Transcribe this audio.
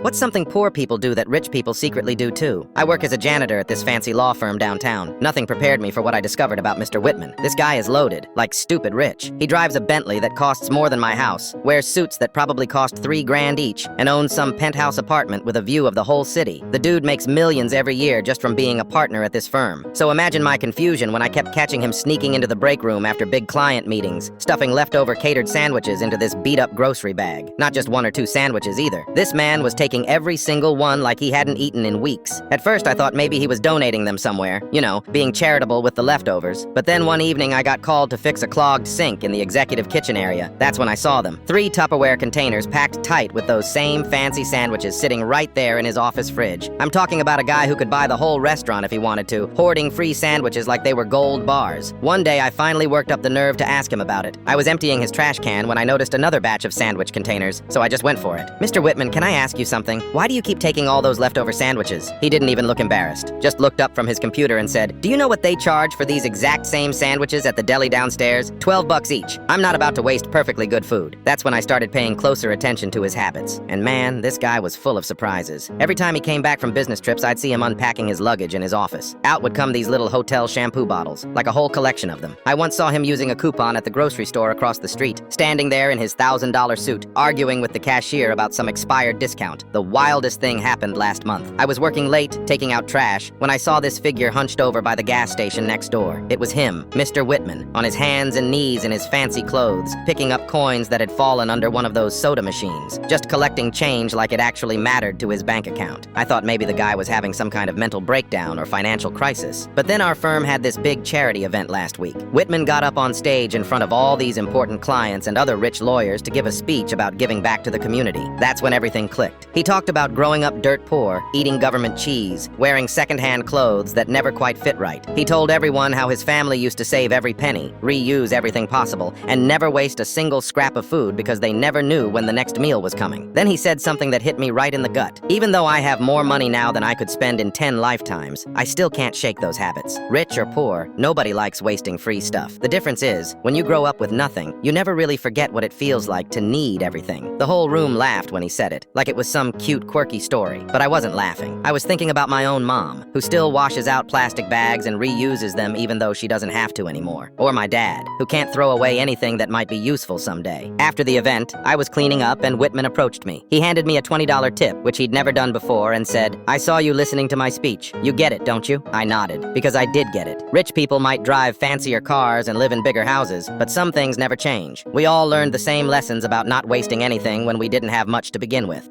What's something poor people do that rich people secretly do too? I work as a janitor at this fancy law firm downtown. Nothing prepared me for what I discovered about Mr. Whitman. This guy is loaded, like stupid rich. He drives a Bentley that costs more than my house, wears suits that probably cost $3,000 each, and owns some penthouse apartment with a view of the whole city. The dude makes millions every year just from being a partner at this firm. So imagine my confusion when I kept catching him sneaking into the break room after big client meetings, stuffing leftover catered sandwiches into this beat-up grocery bag. Not just 1 or 2 sandwiches either. This man was taking every single one like he hadn't eaten in weeks. At first I thought maybe he was donating them somewhere, you know, being charitable with the leftovers. But then one evening I got called to fix a clogged sink in the executive kitchen area. That's when I saw them. 3 Tupperware containers packed tight with those same fancy sandwiches sitting right there in his office fridge. I'm talking about a guy who could buy the whole restaurant if he wanted to, hoarding free sandwiches like they were gold bars. One day I finally worked up the nerve to ask him about it. I was emptying his trash can when I noticed another batch of sandwich containers, so I just went for it. "Mr. Whitman, can I ask you something? Why do you keep taking all those leftover sandwiches?" He didn't even look embarrassed, just looked up from his computer and said, "Do you know what they charge for these exact same sandwiches at the deli downstairs? $12 each. I'm not about to waste perfectly good food." That's when I started paying closer attention to his habits. And man, this guy was full of surprises. Every time he came back from business trips, I'd see him unpacking his luggage in his office. Out would come these little hotel shampoo bottles, like a whole collection of them. I once saw him using a coupon at the grocery store across the street, standing there in his $1,000 suit, arguing with the cashier about some expired discount. The wildest thing happened last month. I was working late, taking out trash, when I saw this figure hunched over by the gas station next door. It was him, Mr. Whitman, on his hands and knees in his fancy clothes, picking up coins that had fallen under one of those soda machines, just collecting change like it actually mattered to his bank account. I thought maybe the guy was having some kind of mental breakdown or financial crisis. But then our firm had this big charity event last week. Whitman got up on stage in front of all these important clients and other rich lawyers to give a speech about giving back to the community. That's when everything clicked. He talked about growing up dirt poor, eating government cheese, wearing secondhand clothes that never quite fit right. He told everyone how his family used to save every penny, reuse everything possible, and never waste a single scrap of food because they never knew when the next meal was coming. Then he said something that hit me right in the gut. Even though I have more money now than I could spend in 10 lifetimes, I still can't shake those habits. Rich or poor, nobody likes wasting free stuff. The difference is, when you grow up with nothing, you never really forget what it feels like to need everything. The whole room laughed when he said it, like it was some cute, quirky story. But I wasn't laughing. I was thinking about my own mom, who still washes out plastic bags and reuses them even though she doesn't have to anymore. Or my dad, who can't throw away anything that might be useful someday. After the event, I was cleaning up and Whitman approached me. He handed me a $20 tip, which he'd never done before, and said, "I saw you listening to my speech. You get it, don't you?" I nodded, because I did get it. Rich people might drive fancier cars and live in bigger houses, but some things never change. We all learned the same lessons about not wasting anything when we didn't have much to begin with.